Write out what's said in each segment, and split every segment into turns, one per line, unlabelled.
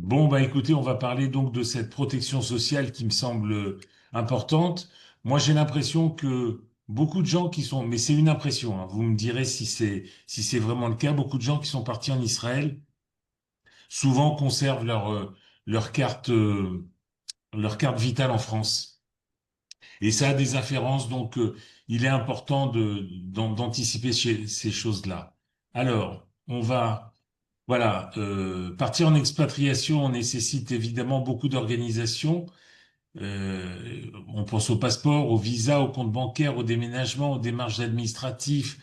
Bon, bah écoutez, on va parler donc de cette protection sociale qui me semble importante. Moi, j'ai l'impression que beaucoup de gens qui sont, mais c'est une impression, hein, vous me direz si c'est vraiment le cas, beaucoup de gens qui sont partis en Israël souvent conservent leur carte leur carte vitale en France. Et ça a des afférences, donc il est important d'anticiper ces choses-là. Alors, voilà, partir en expatriation nécessite évidemment beaucoup d'organisation. On pense au passeport, au visa, au compte bancaire, au déménagement, aux démarches administratives,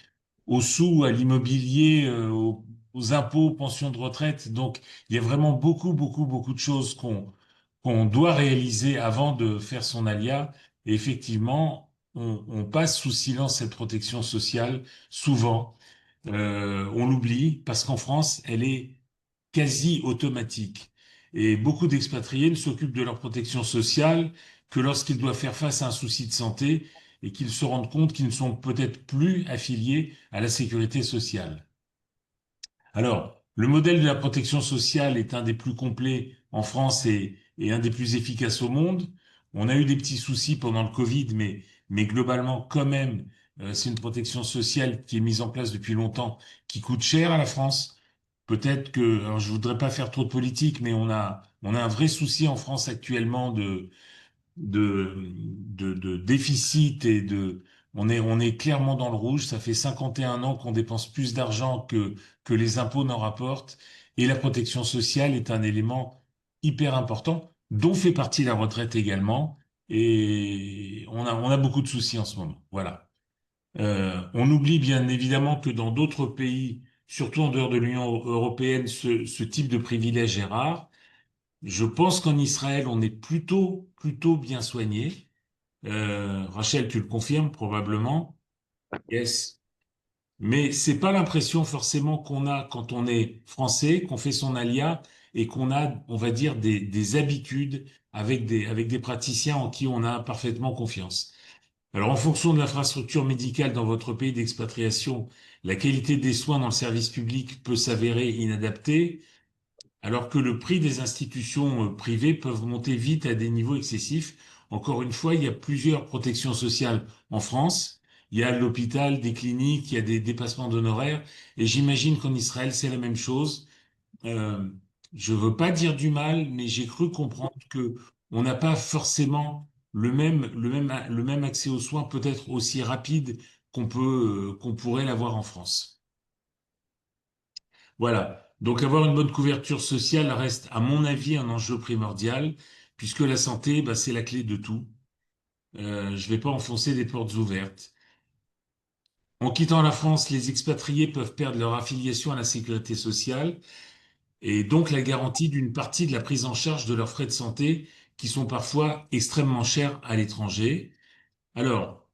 aux sous, à l'immobilier, aux impôts, aux pensions de retraite. Donc, il y a vraiment beaucoup, beaucoup, beaucoup de choses qu'on doit réaliser avant de faire son alia. Et effectivement, on passe sous silence cette protection sociale souvent. On l'oublie parce qu'en France, elle est quasi automatique. Et beaucoup d'expatriés ne s'occupent de leur protection sociale que lorsqu'ils doivent faire face à un souci de santé et qu'ils se rendent compte qu'ils ne sont peut-être plus affiliés à la sécurité sociale. Alors, le modèle de la protection sociale est un des plus complets en France et un des plus efficaces au monde. On a eu des petits soucis pendant le Covid, mais globalement, quand même, c'est une protection sociale qui est mise en place depuis longtemps, qui coûte cher à la France. Peut-être que, alors je voudrais pas faire trop de politique, mais on a un vrai souci en France actuellement de déficit on est clairement dans le rouge. Ça fait 51 ans qu'on dépense plus d'argent que les impôts n'en rapportent. Et la protection sociale est un élément hyper important, dont fait partie la retraite également. Et on a beaucoup de soucis en ce moment. Voilà. On oublie bien évidemment que dans d'autres pays, surtout en dehors de l'Union européenne, ce type de privilège est rare. Je pense qu'en Israël, on est plutôt bien soigné. Rachel, tu le confirmes probablement. Yes. Mais c'est pas l'impression forcément qu'on a quand on est français, qu'on fait son alia et qu'on a, on va dire, des habitudes avec des praticiens en qui on a parfaitement confiance. Alors, en fonction de l'infrastructure médicale dans votre pays d'expatriation, la qualité des soins dans le service public peut s'avérer inadaptée, alors que le prix des institutions privées peuvent monter vite à des niveaux excessifs. Encore une fois, il y a plusieurs protections sociales en France. Il y a l'hôpital, des cliniques, il y a des dépassements d'honoraires, et j'imagine qu'en Israël, c'est la même chose. Euh, je veux pas dire du mal, mais j'ai cru comprendre que on n'a pas forcément le même accès aux soins peut-être aussi rapide qu'on pourrait l'avoir en France. Voilà. Donc avoir une bonne couverture sociale reste, à mon avis, un enjeu primordial, puisque la santé, bah, c'est la clé de tout. Je vais pas enfoncer des portes ouvertes. En quittant la France, les expatriés peuvent perdre leur affiliation à la sécurité sociale et donc la garantie d'une partie de la prise en charge de leurs frais de santé qui sont parfois extrêmement chers à l'étranger. Alors,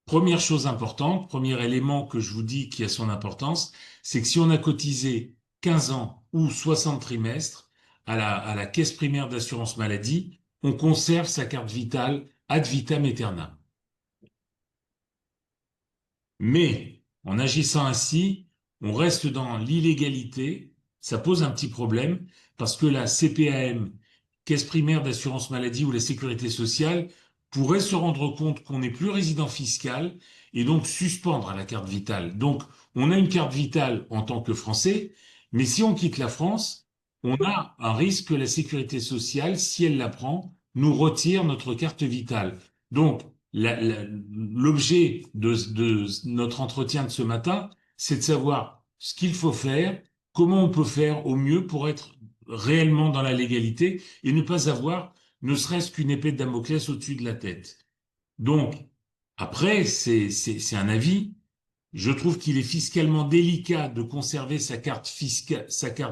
première chose importante, premier élément que je vous dis qui a son importance, c'est que si on a cotisé 15 ans ou 60 trimestres à la caisse primaire d'assurance maladie, on conserve sa carte vitale ad vitam aeternam. Mais en agissant ainsi, on reste dans l'illégalité. Ça pose un petit problème parce que la CPAM, Caisse primaire d'assurance maladie ou la sécurité sociale, pourrait se rendre compte qu'on n'est plus résident fiscal et donc suspendre la carte vitale. Donc, on a une carte vitale en tant que Français, mais si on quitte la France, on a un risque que la sécurité sociale, si elle la prend, nous retire notre carte vitale. Donc, l'objet de notre entretien de ce matin, c'est de savoir ce qu'il faut faire, comment on peut faire au mieux pour être réellement dans la légalité et ne pas avoir ne serait-ce qu'une épée de Damoclès au-dessus de la tête. Donc, après, c'est un avis. Je trouve qu'il est fiscalement délicat de conserver sa carte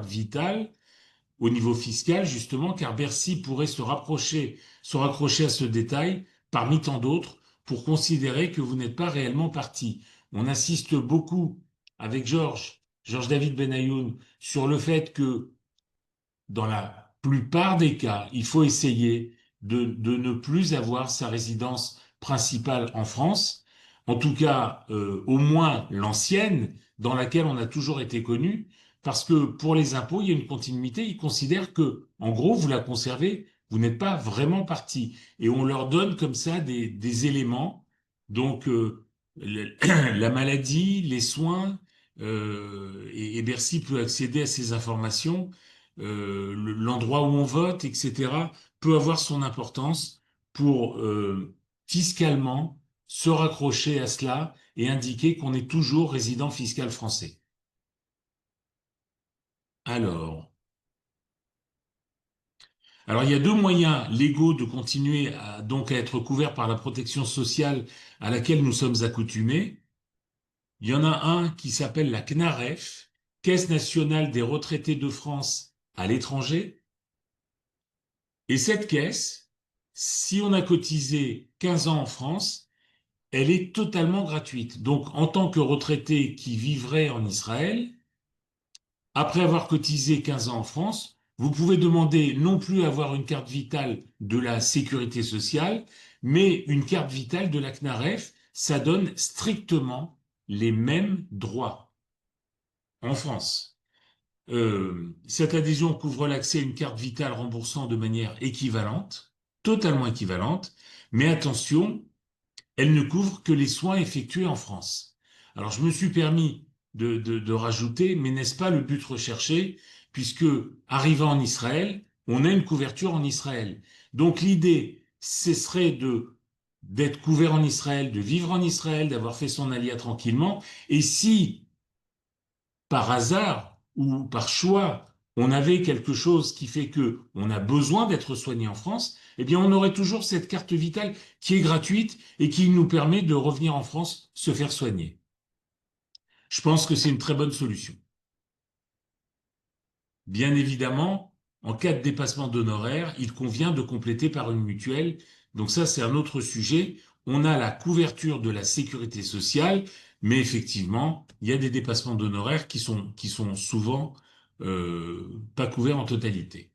vitale au niveau fiscal, justement, car Bercy pourrait se raccrocher à ce détail parmi tant d'autres pour considérer que vous n'êtes pas réellement parti. On insiste beaucoup avec Georges David Benayoun, sur le fait que dans la plupart des cas, il faut essayer de ne plus avoir sa résidence principale en France, en tout cas au moins l'ancienne, dans laquelle on a toujours été connu, parce que pour les impôts, il y a une continuité. Ils considèrent que, en gros, vous la conservez, vous n'êtes pas vraiment parti. Et on leur donne comme ça des éléments. Donc, la maladie, les soins, et Bercy peut accéder à ces informations, l'endroit où on vote, etc., peut avoir son importance pour fiscalement se raccrocher à cela et indiquer qu'on est toujours résident fiscal français. Alors, alors il y a deux moyens légaux de continuer donc à être couvert par la protection sociale à laquelle nous sommes accoutumés. Il y en a un qui s'appelle la CNAREF, Caisse nationale des retraités de France à l'étranger. Et cette caisse, si on a cotisé 15 ans en France, elle est totalement gratuite. Donc, en tant que retraité qui vivrait en Israël, après avoir cotisé 15 ans en France, vous pouvez demander non plus à avoir une carte vitale de la sécurité sociale, mais une carte vitale de la CNAREF. Ça donne strictement les mêmes droits en France. Cette adhésion couvre l'accès à une carte vitale remboursant de manière équivalente, totalement équivalente, mais attention, elle ne couvre que les soins effectués en France. Alors je me suis permis de rajouter, mais n'est-ce pas le but recherché, puisque arrivant en Israël, on a une couverture en Israël. Donc l'idée, ce serait d'être couvert en Israël, de vivre en Israël, d'avoir fait son alia tranquillement, et si par hasard ou par choix, on avait quelque chose qui fait que on a besoin d'être soigné en France, eh bien, on aurait toujours cette carte vitale qui est gratuite et qui nous permet de revenir en France se faire soigner. Je pense que c'est une très bonne solution. Bien évidemment, en cas de dépassement d'honoraires, il convient de compléter par une mutuelle. Donc ça, c'est un autre sujet. On a la couverture de la sécurité sociale, mais effectivement, il y a des dépassements d'honoraires qui sont souvent pas couverts en totalité.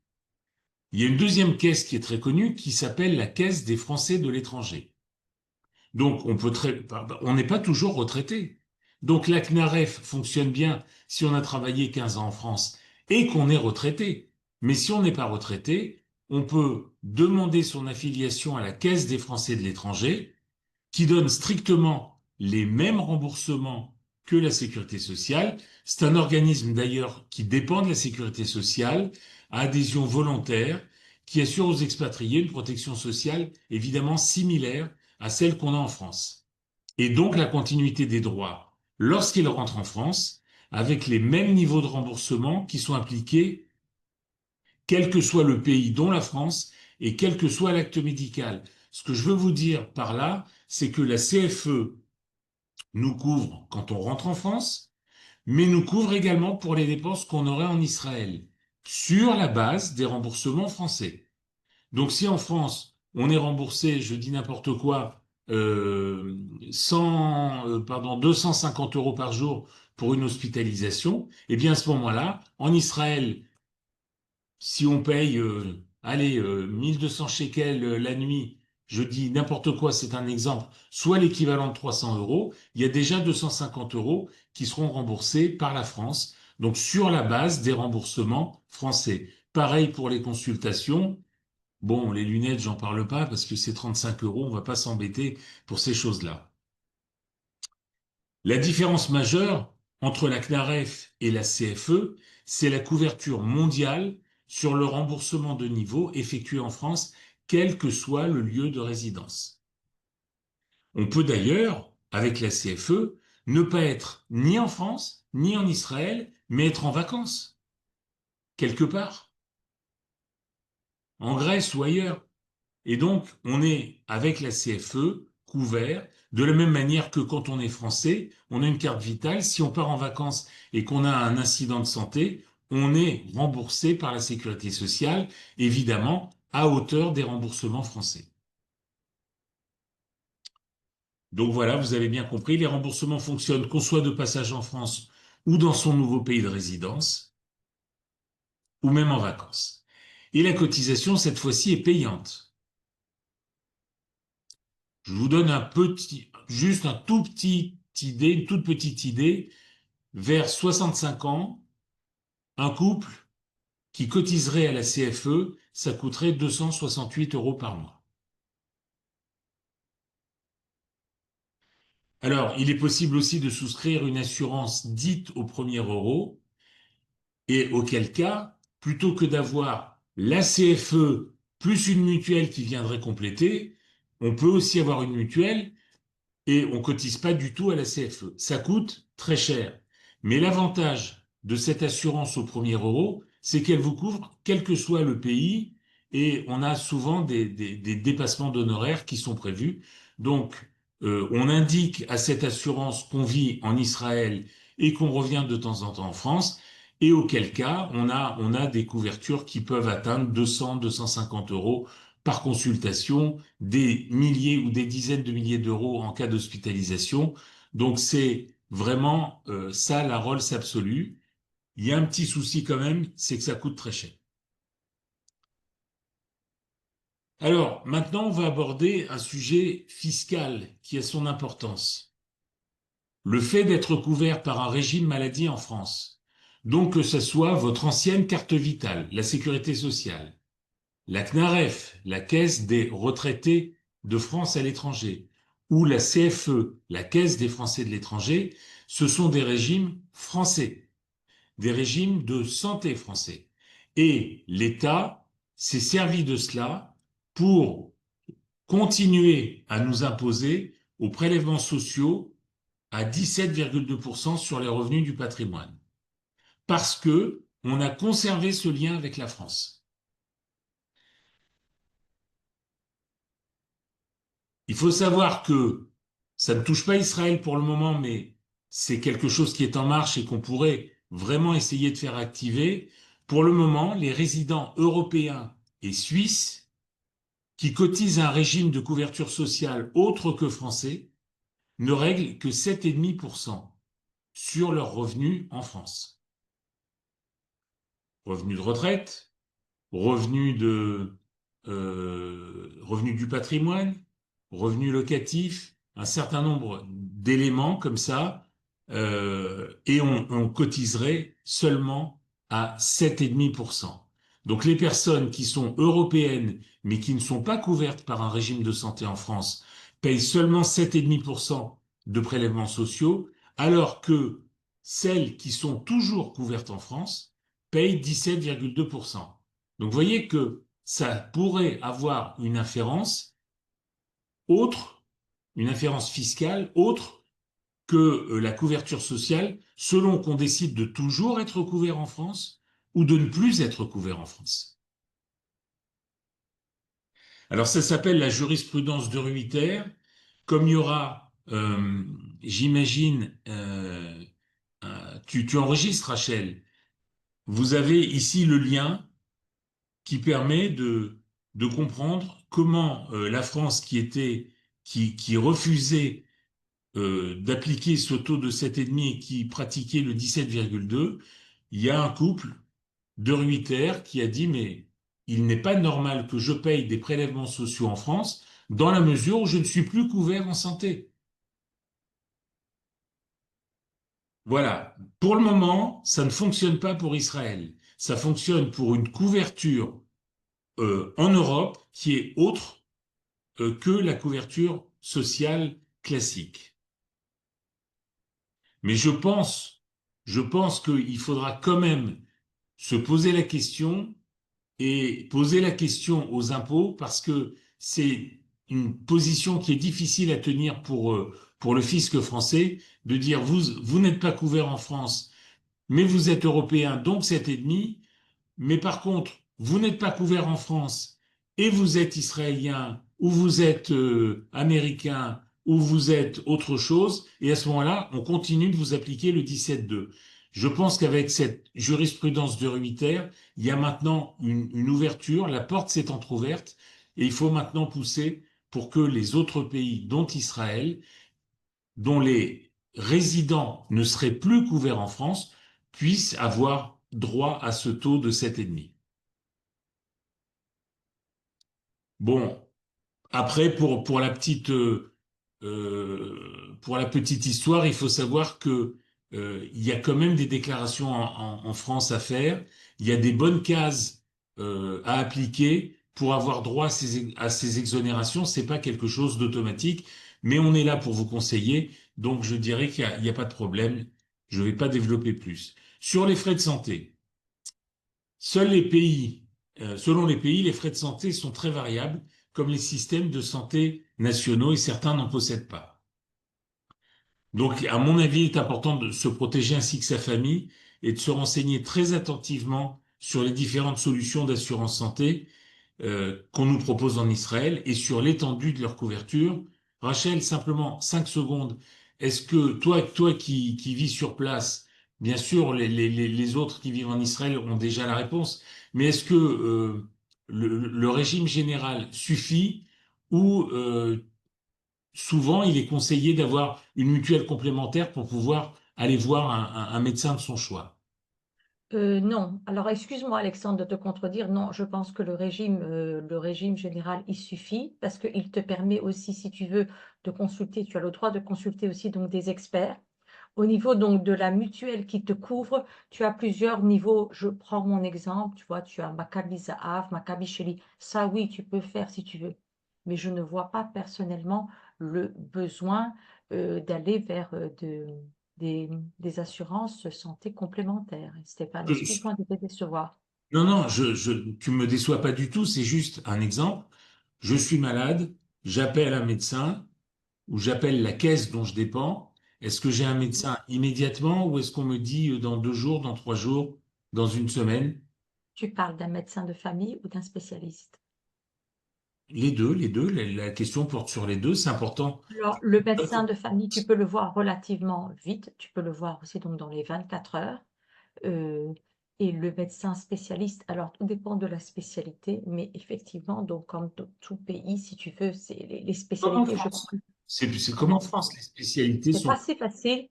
Il y a une deuxième caisse qui est très connue qui s'appelle la Caisse des Français de l'étranger. Donc, on n'est pas toujours retraité. Donc, la CNAREF fonctionne bien si on a travaillé 15 ans en France et qu'on est retraité. Mais si on n'est pas retraité, on peut demander son affiliation à la Caisse des Français de l'étranger, qui donne strictement les mêmes remboursements que la Sécurité sociale. C'est un organisme d'ailleurs qui dépend de la Sécurité sociale, à adhésion volontaire, qui assure aux expatriés une protection sociale évidemment similaire à celle qu'on a en France. Et donc la continuité des droits lorsqu'ils rentrent en France, avec les mêmes niveaux de remboursement qui sont appliqués quel que soit le pays, dont la France, et quel que soit l'acte médical. Ce que je veux vous dire par là, c'est que la CFE nous couvre quand on rentre en France, mais nous couvre également pour les dépenses qu'on aurait en Israël, sur la base des remboursements français. Donc si en France, on est remboursé, je dis n'importe quoi, 250 euros par jour pour une hospitalisation, eh bien à ce moment-là, en Israël, si on paye, allez, 1200 shekels la nuit, je dis n'importe quoi, c'est un exemple, soit l'équivalent de 300 euros, il y a déjà 250 euros qui seront remboursés par la France, donc sur la base des remboursements français. Pareil pour les consultations. Bon, les lunettes, j'en parle pas parce que c'est 35 euros, on va pas s'embêter pour ces choses-là. La différence majeure entre la CNAREF et la CFE, c'est la couverture mondiale sur le remboursement de niveau effectué en France, quel que soit le lieu de résidence. On peut d'ailleurs, avec la CFE, ne pas être ni en France, ni en Israël, mais être en vacances, quelque part, en Grèce ou ailleurs. Et donc, on est, avec la CFE, couvert de la même manière que quand on est français, on a une carte vitale. Si on part en vacances et qu'on a un incident de santé, on est remboursé par la sécurité sociale, évidemment, à hauteur des remboursements français. Donc voilà, vous avez bien compris, les remboursements fonctionnent qu'on soit de passage en France ou dans son nouveau pays de résidence, ou même en vacances. Et la cotisation, cette fois-ci, est payante. Je vous donne juste un tout petit idée, une toute petite idée. Vers 65 ans, un couple qui cotiserait à la CFE, ça coûterait 268 euros par mois. Alors, il est possible aussi de souscrire une assurance dite au premier euro, et auquel cas, plutôt que d'avoir la CFE plus une mutuelle qui viendrait compléter, on peut aussi avoir une mutuelle et on cotise pas du tout à la CFE. Ça coûte très cher. Mais l'avantage de cette assurance au premier euro, c'est qu'elle vous couvre quel que soit le pays et on a souvent des dépassements d'honoraires qui sont prévus. Donc, on indique à cette assurance qu'on vit en Israël et qu'on revient de temps en temps en France. Et auquel cas, on a des couvertures qui peuvent atteindre 200, 250 euros par consultation, des milliers ou des dizaines de milliers d'euros en cas d'hospitalisation. Donc c'est vraiment ça la Rolls absolue. Il y a un petit souci quand même, c'est que ça coûte très cher. Alors maintenant, on va aborder un sujet fiscal qui a son importance. Le fait d'être couvert par un régime maladie en France. Donc que ce soit votre ancienne carte vitale, la sécurité sociale, la CNAREF, la Caisse des retraités de France à l'étranger, ou la CFE, la Caisse des Français de l'étranger, ce sont des régimes français, des régimes de santé français. Et l'État s'est servi de cela pour continuer à nous imposer aux prélèvements sociaux à 17,2% sur les revenus du patrimoine. Parce que on a conservé ce lien avec la France. Il faut savoir que ça ne touche pas Israël pour le moment, mais c'est quelque chose qui est en marche et qu'on pourrait vraiment essayer de faire activer. Pour le moment, les résidents européens et suisses qui cotisent à un régime de couverture sociale autre que français ne règlent que 7,5% sur leurs revenus en France. Revenus de retraite, revenus du patrimoine, revenus locatifs, un certain nombre d'éléments comme ça, et on cotiserait seulement à 7,5%. Donc les personnes qui sont européennes mais qui ne sont pas couvertes par un régime de santé en France payent seulement 7,5% de prélèvements sociaux, alors que celles qui sont toujours couvertes en France payent 17,2%. Donc vous voyez que ça pourrait avoir une inférence autre, une inférence fiscale autre que la couverture sociale, selon qu'on décide de toujours être couvert en France ou de ne plus être couvert en France. Alors ça s'appelle la jurisprudence de Ruyter. Comme il y aura, j'imagine, tu enregistres, Rachel, vous avez ici le lien qui permet de comprendre comment la France qui refusait d'appliquer ce taux de 7,5 et qui pratiquait le 17,2, il y a un couple de Ruyter qui a dit mais il n'est pas normal que je paye des prélèvements sociaux en France dans la mesure où je ne suis plus couvert en santé. Voilà. Pour le moment, ça ne fonctionne pas pour Israël. Ça fonctionne pour une couverture en Europe qui est autre que la couverture sociale classique. Mais je pense qu'il faudra quand même se poser la question et poser la question aux impôts parce que c'est une position qui est difficile à tenir pour le fisc français de dire vous n'êtes pas couvert en France, mais vous êtes européen, donc c'est ennemi. Mais par contre, vous n'êtes pas couvert en France et vous êtes israélien ou vous êtes américain ou vous êtes autre chose, et à ce moment-là, on continue de vous appliquer le 17.2. Je pense qu'avec cette jurisprudence de Ruyter, il y a maintenant une ouverture, la porte s'est entrouverte, et il faut maintenant pousser pour que les autres pays, dont Israël, dont les résidents ne seraient plus couverts en France, puissent avoir droit à ce taux de 7,5. Bon, après, pour la petite histoire, il faut savoir que il y a quand même des déclarations en France à faire. Il y a des bonnes cases à appliquer pour avoir droit à ces exonérations. C'est pas quelque chose d'automatique, mais on est là pour vous conseiller. Donc je dirais qu'il y a pas de problème. Je ne vais pas développer plus. Sur les frais de santé, seuls les pays, selon les pays, les frais de santé sont très variables, comme les systèmes de santé nationaux, et certains n'en possèdent pas. Donc, à mon avis, il est important de se protéger ainsi que sa famille et de se renseigner très attentivement sur les différentes solutions d'assurance santé qu'on nous propose en Israël et sur l'étendue de leur couverture. Rachel, simplement 5 secondes. Est-ce que toi qui vis sur place, bien sûr, les autres qui vivent en Israël ont déjà la réponse, mais est-ce que le régime général suffit ou souvent, il est conseillé d'avoir une mutuelle complémentaire pour pouvoir aller voir un médecin de son choix.
Non. Alors, excuse-moi, Alexandre, de te contredire. Non, je pense que le régime général, il suffit parce qu'il te permet aussi, si tu veux, de consulter. Tu as le droit de consulter aussi donc des experts. Au niveau donc de la mutuelle qui te couvre, tu as plusieurs niveaux. Je prends mon exemple. Tu vois, tu as Maccabi Zahav, Maccabi Sheli. Ça, oui, tu peux faire si tu veux. Mais je ne vois pas personnellement le besoin d'aller vers des assurances santé complémentaires. Stéphane,
Je-
excuse-moi de te décevoir.
non, non, tu me déçois pas du tout, c'est juste un exemple. Je suis malade, j'appelle un médecin ou j'appelle la caisse dont je dépends. Est-ce que j'ai un médecin immédiatement ou est-ce qu'on me dit dans 2 jours, dans 3 jours, dans une semaine?
Tu parles d'un médecin de famille ou d'un spécialiste?
Les deux, la question porte sur les deux, c'est important.
Alors, le médecin de famille, tu peux le voir relativement vite. Tu peux le voir aussi donc dans les 24 heures. Euh, et le médecin spécialiste, alors tout dépend de la spécialité, mais effectivement, donc comme dans tout pays, si tu veux, c'est les
Comme en
spécialités, je
France.
pense.
C'est comme en France, les spécialités
C'est pas
sont.
si facile.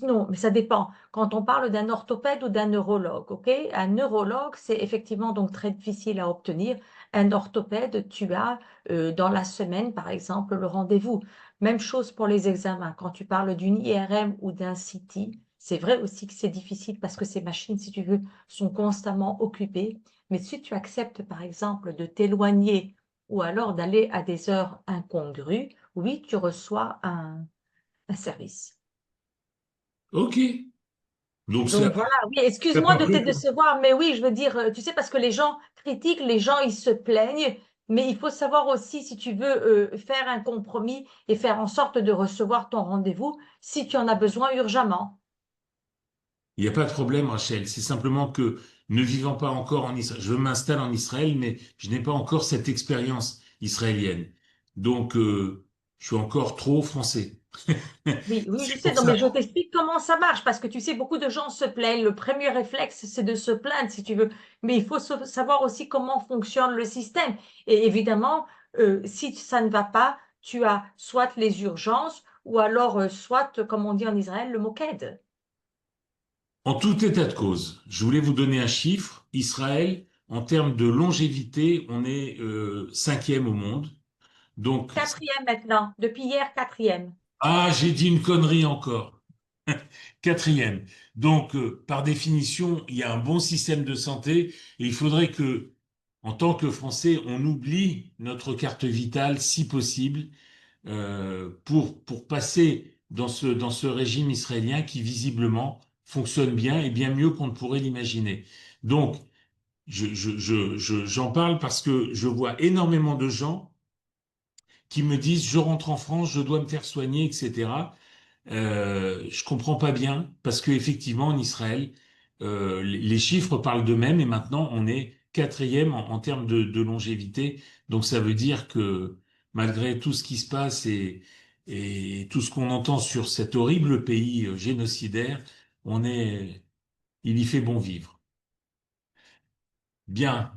Non, mais ça dépend. Quand on parle d'un orthopède ou d'un neurologue, ok? Un neurologue, c'est effectivement donc très difficile à obtenir. Un orthopède, tu as dans la semaine, par exemple, le rendez-vous. Même chose pour les examens. Quand tu parles d'une IRM ou d'un CT, c'est vrai aussi que c'est difficile parce que ces machines, si tu veux, sont constamment occupées. Mais si tu acceptes, par exemple, de t'éloigner ou alors d'aller à des heures incongrues, oui, tu reçois un service.
OK. Donc
Donc voilà, oui,
ça
excuse-moi de te
parle.
décevoir, mais oui, je veux dire, tu sais, parce que les gens critiquent, les gens, ils se plaignent, mais il faut savoir aussi, si tu veux faire un compromis et faire en sorte de recevoir ton rendez-vous, si tu en as besoin urgemment.
Il n'y a pas de problème, Rachel. C'est simplement que ne vivant pas encore en Israël, je m'installe en Israël, mais je n'ai pas encore cette expérience israélienne. Donc, je suis encore trop français.
Oui, oui, je
C'est
sais.
pour
Non, mais
ça.
je t'explique comment ça marche, parce que tu sais, beaucoup de gens se plaignent. Le premier réflexe, c'est de se plaindre, si tu veux. Mais il faut savoir aussi comment fonctionne le système. Et évidemment, si ça ne va pas, tu as soit les urgences, ou alors soit, comme on dit en Israël, le moked.
En tout état de cause, je voulais vous donner un chiffre. Israël, en termes de longévité, on est cinquième au monde. Donc,
Quatrième maintenant. Depuis hier, quatrième.
ah, j'ai dit une connerie encore. Quatrième. Donc, par définition, il y a un bon système de santé et il faudrait que, en tant que Français, on oublie notre carte vitale si possible pour passer dans ce régime israélien qui visiblement fonctionne bien et bien mieux qu'on ne pourrait l'imaginer. Donc, j'en parle parce que je vois énormément de gens qui me disent, je rentre en France, je dois me faire soigner, etc. Je comprends pas bien parce que effectivement en Israël, les chiffres parlent d'eux-mêmes et maintenant on est quatrième en termes de longévité. Donc ça veut dire que malgré tout ce qui se passe et tout ce qu'on entend sur cet horrible pays génocidaire, il y fait bon vivre. Bien.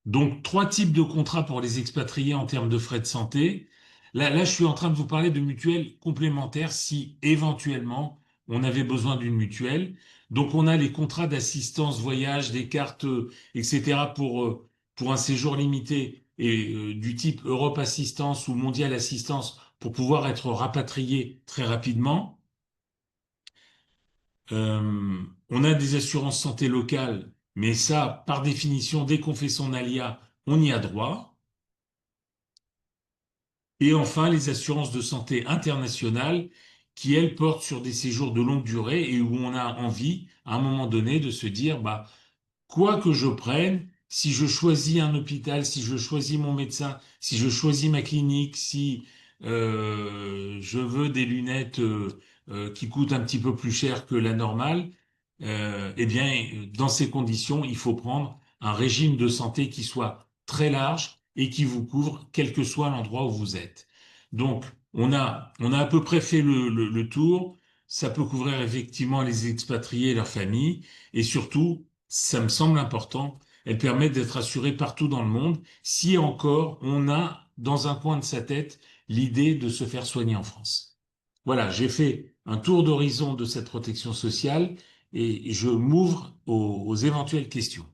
Donc, 3 types de contrats pour les expatriés en termes de frais de santé. Là, je suis en train de vous parler de mutuelles complémentaires si éventuellement on avait besoin d'une mutuelle. Donc, on a les contrats d'assistance voyage, des cartes, etc. Pour un séjour limité et du type Europe Assistance ou Mondial Assistance pour pouvoir être rapatrié très rapidement. On a des assurances santé locales, mais ça, par définition, dès qu'on fait son alia, on y a droit. Et enfin, les assurances de santé internationales qui, elles, portent sur des séjours de longue durée et où on a envie, à un moment donné, de se dire, bah, quoi que je prenne, si je choisis un hôpital, si je choisis mon médecin, si je choisis ma clinique, si je veux des lunettes qui coûtent un petit peu plus cher que la normale, eh bien, dans ces conditions, il faut prendre un régime de santé qui soit très large et qui vous couvre quel que soit l'endroit où vous êtes. Donc, on a à peu près fait le tour. Ça peut couvrir effectivement les expatriés et leurs familles. Et surtout, ça me semble important, elle permet d'être assurée partout dans le monde si encore on a dans un coin de sa tête l'idée de se faire soigner en France. Voilà, j'ai fait un tour d'horizon de cette protection sociale et je m'ouvre aux éventuelles questions.